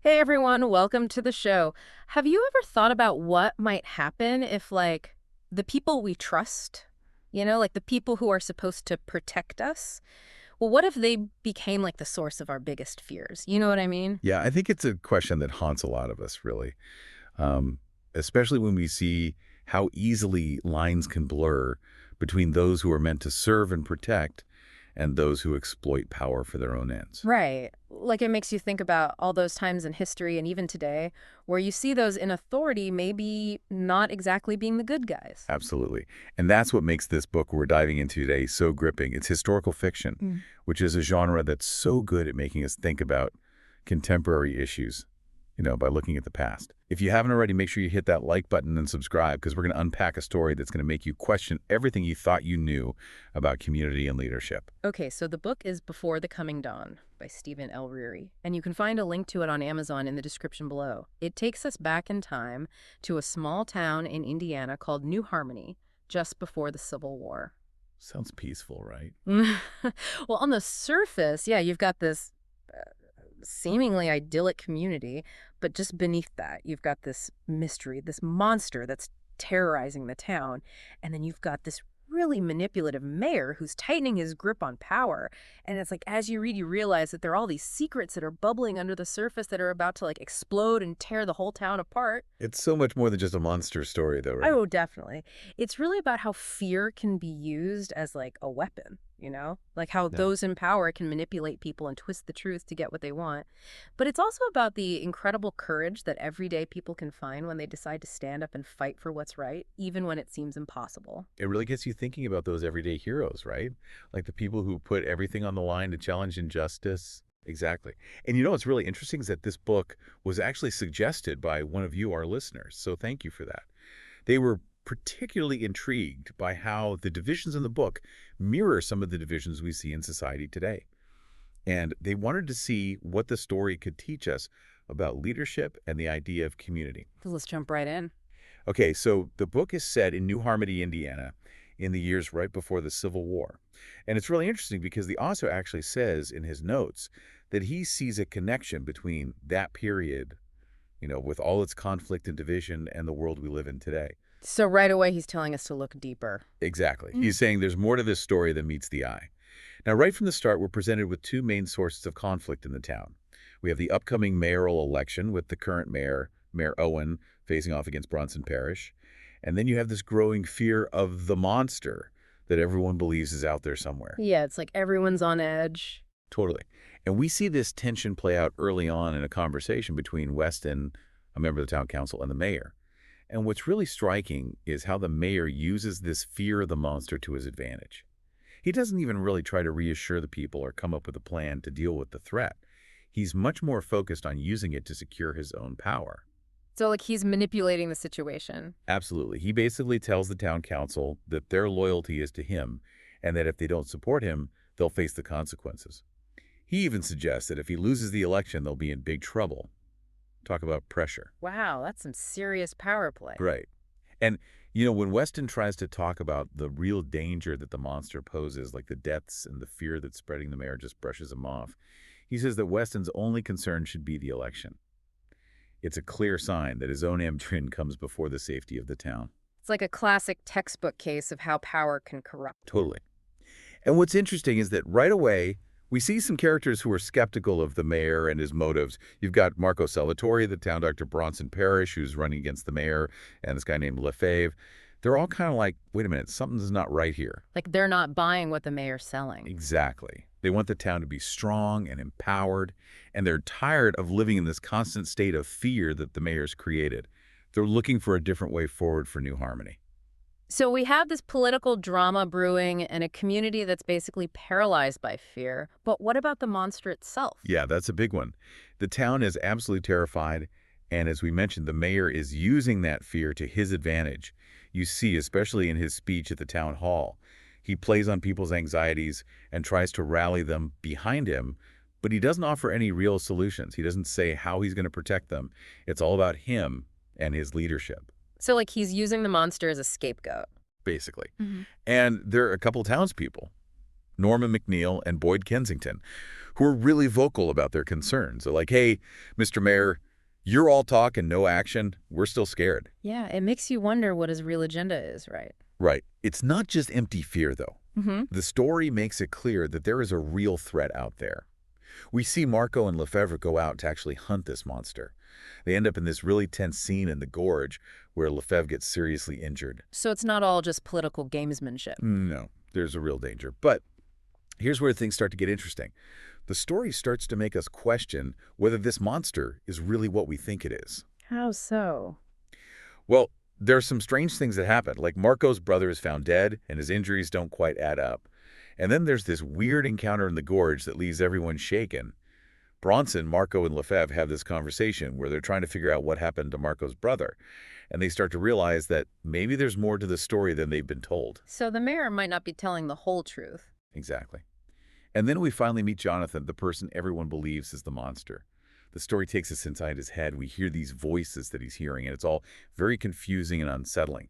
Hey everyone, welcome to the show. Have you ever thought about what might happen if, the people we trust, like the people who are supposed to protect us, well, what if they became like the source of our biggest fears? You know what I mean? Yeah, I think it's a question that haunts a lot of us, really, um, especially when we see how easily lines can blur between those who are meant to serve and protect and those who exploit power for their own ends. Right. Like it makes you think about all those times in history and even today where you see those in authority maybe not exactly being the good guys. Absolutely. And that's what makes this book we're diving into today so gripping. It's historical fiction, Mm. which is a genre that's so good at making us think about contemporary issues, by looking at the past. If you haven't already, make sure you hit that like button and subscribe because we're going to unpack a story that's going to make you question everything you thought you knew about community and leadership. Okay, so the book is Before the Coming Dawn by Stephen L. Reary, and you can find a link to it on Amazon in the description below. It takes us back in time to a small town in Indiana called New Harmony, just before the Civil War. Sounds peaceful, right? Well, on the surface, yeah, you've got this seemingly idyllic community, but just beneath that, you've got this mystery, this monster that's terrorizing the town, and then you've got this really manipulative mayor who's tightening his grip on power. And it's like as you read, you realize that there are all these secrets that are bubbling under the surface that are about to explode and tear the whole town apart. It's so much more than just a monster story, though, right? Oh, definitely. It's really about how fear can be used as a weapon, Like how Yeah. those in power can manipulate people and twist the truth to get what they want. But it's also about the incredible courage that everyday people can find when they decide to stand up and fight for what's right, even when it seems impossible. It really gets you thinking about those everyday heroes, right? Like the people who put everything on the line to challenge injustice. Exactly. And what's really interesting is that this book was actually suggested by one of you, our listeners. So thank you for that. They were particularly intrigued by how the divisions in the book mirror some of the divisions we see in society today. And they wanted to see what the story could teach us about leadership and the idea of community. So let's jump right in. Okay, so the book is set in New Harmony, Indiana, in the years right before the Civil War. And it's really interesting because the author actually says in his notes that he sees a connection between that period, with all its conflict and division and the world we live in today. So right away, he's telling us to look deeper. Exactly. He's saying there's more to this story than meets the eye. Now, right from the start, we're presented with two main sources of conflict in the town. We have the upcoming mayoral election with the current mayor, Mayor Owen, facing off against Bronson Parish. And then you have this growing fear of the monster that everyone believes is out there somewhere. Yeah, it's like everyone's on edge. Totally. And we see this tension play out early on in a conversation between Weston, a member of the town council, and the mayor. And what's really striking is how the mayor uses this fear of the monster to his advantage. He doesn't even really try to reassure the people or come up with a plan to deal with the threat. He's much more focused on using it to secure his own power. So he's manipulating the situation. Absolutely. He basically tells the town council that their loyalty is to him and that if they don't support him, they'll face the consequences. He even suggests that if he loses the election, they'll be in big trouble. Talk about pressure. Wow, that's some serious power play. Right. And, when Weston tries to talk about the real danger that the monster poses, like the deaths and the fear that's spreading, the mayor just brushes him off. He says that Weston's only concern should be the election. It's a clear sign that his own ambition comes before the safety of the town. It's like a classic textbook case of how power can corrupt. Totally. And what's interesting is that right away, we see some characters who are skeptical of the mayor and his motives. You've got Marco Salvatore, the town doctor Bronson Parish, who's running against the mayor, and this guy named Lefebvre. They're all kind of like, wait a minute, something's not right here. Like they're not buying what the mayor's selling. Exactly. They want the town to be strong and empowered, and they're tired of living in this constant state of fear that the mayor's created. They're looking for a different way forward for New Harmony. So we have this political drama brewing and a community that's basically paralyzed by fear. But what about the monster itself? Yeah, that's a big one. The town is absolutely terrified, and as we mentioned, the mayor is using that fear to his advantage. You see, especially in his speech at the town hall, he plays on people's anxieties and tries to rally them behind him, but he doesn't offer any real solutions. He doesn't say how he's going to protect them. It's all about him and his leadership, So he's using the monster as a scapegoat. basically. Hmm. And there are a couple townspeople, Norman McNeil and Boyd Kensington, who are really vocal about their concerns. They're like, hey, Mr. Mayor, you're all talk and no action. We're still scared. Yeah, it makes you wonder what his real agenda is, right? Right. It's not just empty fear, though. Mm-hmm. The story makes it clear that there is a real threat out there. We see Marco and Lefebvre go out to actually hunt this monster. They end up in this really tense scene in the gorge where Lefebvre gets seriously injured. So it's not all just political gamesmanship. No, there's a real danger. But here's where things start to get interesting. The story starts to make us question whether this monster is really what we think it is. How so? Well, there are some strange things that happen, like Marco's brother is found dead and his injuries don't quite add up. And then there's this weird encounter in the gorge that leaves everyone shaken. Bronson, Marco, and Lefebvre have this conversation where they're trying to figure out what happened to Marco's brother. And they start to realize that maybe there's more to the story than they've been told. So the mayor might not be telling the whole truth. Exactly. And then we finally meet Jonathan, the person everyone believes is the monster. The story takes us inside his head. We hear these voices that he's hearing, and it's all very confusing and unsettling.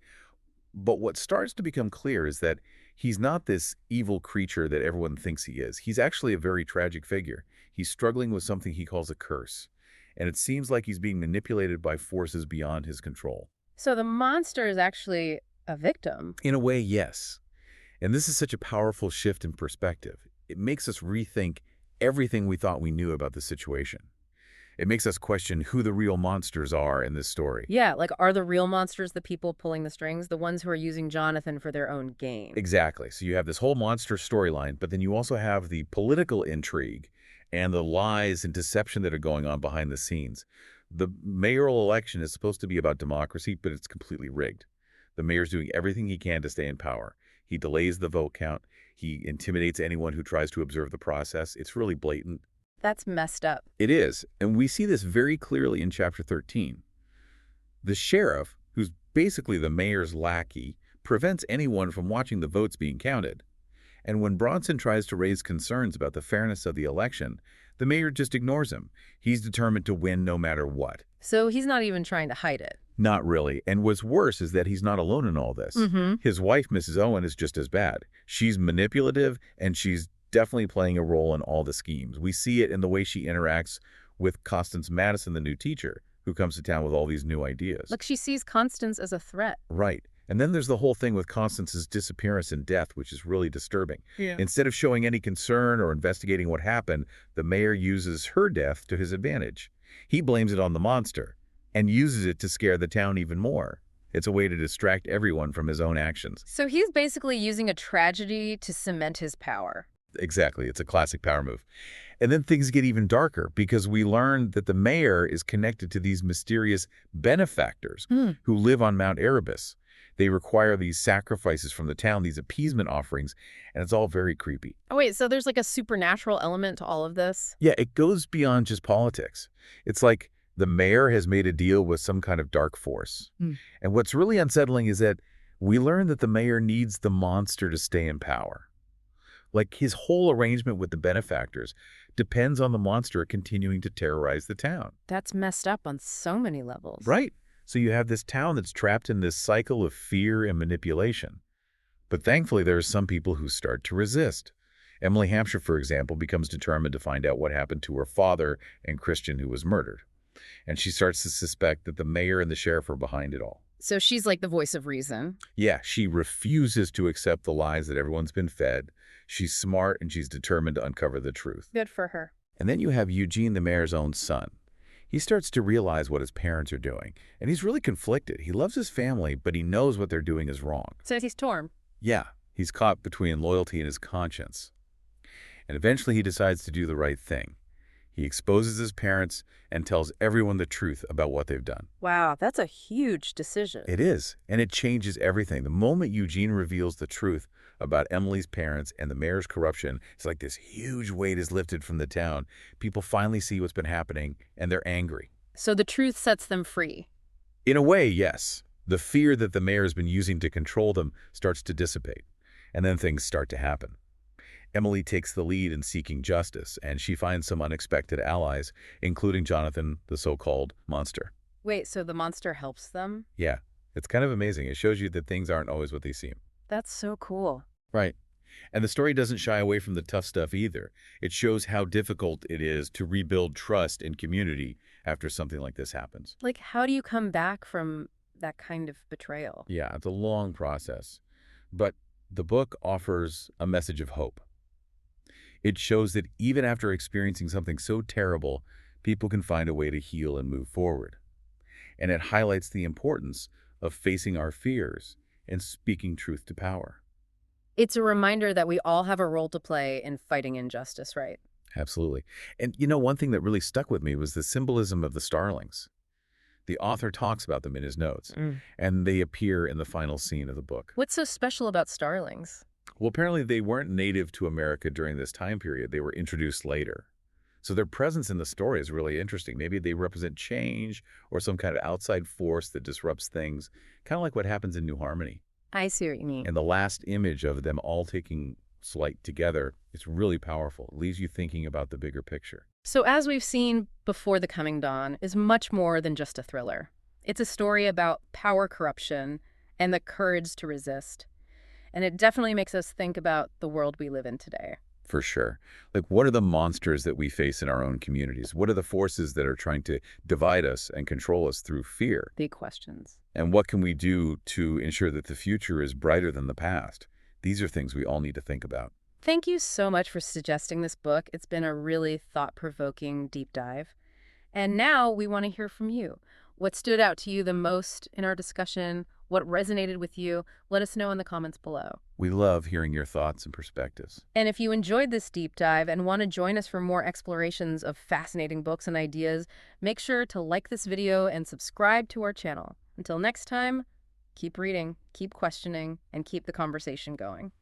But what starts to become clear is that he's not this evil creature that everyone thinks he is. He's actually a very tragic figure. He's struggling with something he calls a curse. And it seems like he's being manipulated by forces beyond his control. So the monster is actually a victim. In a way, yes. And this is such a powerful shift in perspective. It makes us rethink everything we thought we knew about the situation. It makes us question who the real monsters are in this story. Yeah, like are the real monsters the people pulling the strings, the ones who are using Jonathan for their own gain? Exactly. So you have this whole monster storyline, but then you also have the political intrigue and the lies and deception that are going on behind the scenes. The mayoral election is supposed to be about democracy, but it's completely rigged. The mayor's doing everything he can to stay in power. He delays the vote count. He intimidates anyone who tries to observe the process. It's really blatant. That's messed up. It is, and we see this very clearly in Chapter 13. The sheriff, who's basically the mayor's lackey, prevents anyone from watching the votes being counted. And when Bronson tries to raise concerns about the fairness of the election, the mayor just ignores him. He's determined to win no matter what. So he's not even trying to hide it. Not really. And what's worse is that he's not alone in all this. His wife, Mrs. Owen, is just as bad. She's manipulative, and she's definitely playing a role in all the schemes. We see it in the way she interacts with Constance Madison, the new teacher, who comes to town with all these new ideas. Like she sees Constance as a threat. Right. And then there's the whole thing with Constance's disappearance and death, which is really disturbing. Yeah. Instead of showing any concern or investigating what happened, the mayor uses her death to his advantage. He blames it on the monster and uses it to scare the town even more. It's a way to distract everyone from his own actions. So he's basically using a tragedy to cement his power. Exactly. It's a classic power move. And then things get even darker because we learn that the mayor is connected to these mysterious benefactors who live on Mount Erebus. They require these sacrifices from the town, these appeasement offerings, and it's all very creepy. Oh, wait, so there's like a supernatural element to all of this? Yeah, it goes beyond just politics. It's like the mayor has made a deal with some kind of dark force. And what's really unsettling is that we learn that the mayor needs the monster to stay in power. Like his whole arrangement with the benefactors depends on the monster continuing to terrorize the town. That's messed up on so many levels. Right. So you have this town that's trapped in this cycle of fear and manipulation. But thankfully, there are some people who start to resist. Emily Hampshire, for example, becomes determined to find out what happened to her father and Christian, who was murdered. And she starts to suspect that the mayor and the sheriff are behind it all. So she's like the voice of reason. Yeah, she refuses to accept the lies that everyone's been fed. She's smart and she's determined to uncover the truth. Good for her. And then you have Eugene, the mayor's own son. He starts to realize what his parents are doing, and he's really conflicted. He loves his family, but he knows what they're doing is wrong. So he's torn. Yeah, he's caught between loyalty and his conscience. And eventually he decides to do the right thing. He exposes his parents and tells everyone the truth about what they've done. Wow, that's a huge decision. It is, and it changes everything. The moment Eugene reveals the truth about Emily's parents and the mayor's corruption, it's like this huge weight is lifted from the town. People finally see what's been happening, and they're angry. So the truth sets them free. In a way, yes. The fear that the mayor has been using to control them starts to dissipate, and then things start to happen. Emily takes the lead in seeking justice, and she finds some unexpected allies, including Jonathan, the so-called monster. Wait, so the monster helps them? Yeah, it's kind of amazing. It shows you that things aren't always what they seem. That's so cool. Right. And the story doesn't shy away from the tough stuff either. It shows how difficult it is to rebuild trust in community after something like this happens. Like, how do you come back from that kind of betrayal? Yeah, it's a long process. But the book offers a message of hope. It shows that even after experiencing something so terrible, people can find a way to heal and move forward. And it highlights the importance of facing our fears and speaking truth to power. It's a reminder that we all have a role to play in fighting injustice, right? Absolutely. And one thing that really stuck with me was the symbolism of the Starlings. The author talks about them in his notes, Mm. and they appear in the final scene of the book. What's so special about Starlings? Well, apparently they weren't native to America during this time period. They were introduced later. So their presence in the story is really interesting. Maybe they represent change or some kind of outside force that disrupts things, kind of like what happens in New Harmony. I see what you mean. And the last image of them all taking flight together is really powerful. It leaves you thinking about the bigger picture. So as we've seen, Before the Coming Dawn is much more than just a thriller. It's a story about power corruption and the courage to resist. And it definitely makes us think about the world we live in today. For sure. Like, what are the monsters that we face in our own communities? What are the forces that are trying to divide us and control us through fear? Big questions. And what can we do to ensure that the future is brighter than the past? These are things we all need to think about. Thank you so much for suggesting this book. It's been a really thought-provoking deep dive. And now we want to hear from you. What stood out to you the most in our discussion? What resonated with you? Let us know in the comments below. We love hearing your thoughts and perspectives. And if you enjoyed this deep dive and want to join us for more explorations of fascinating books and ideas, make sure to like this video and subscribe to our channel. Until next time, keep reading, keep questioning, and keep the conversation going.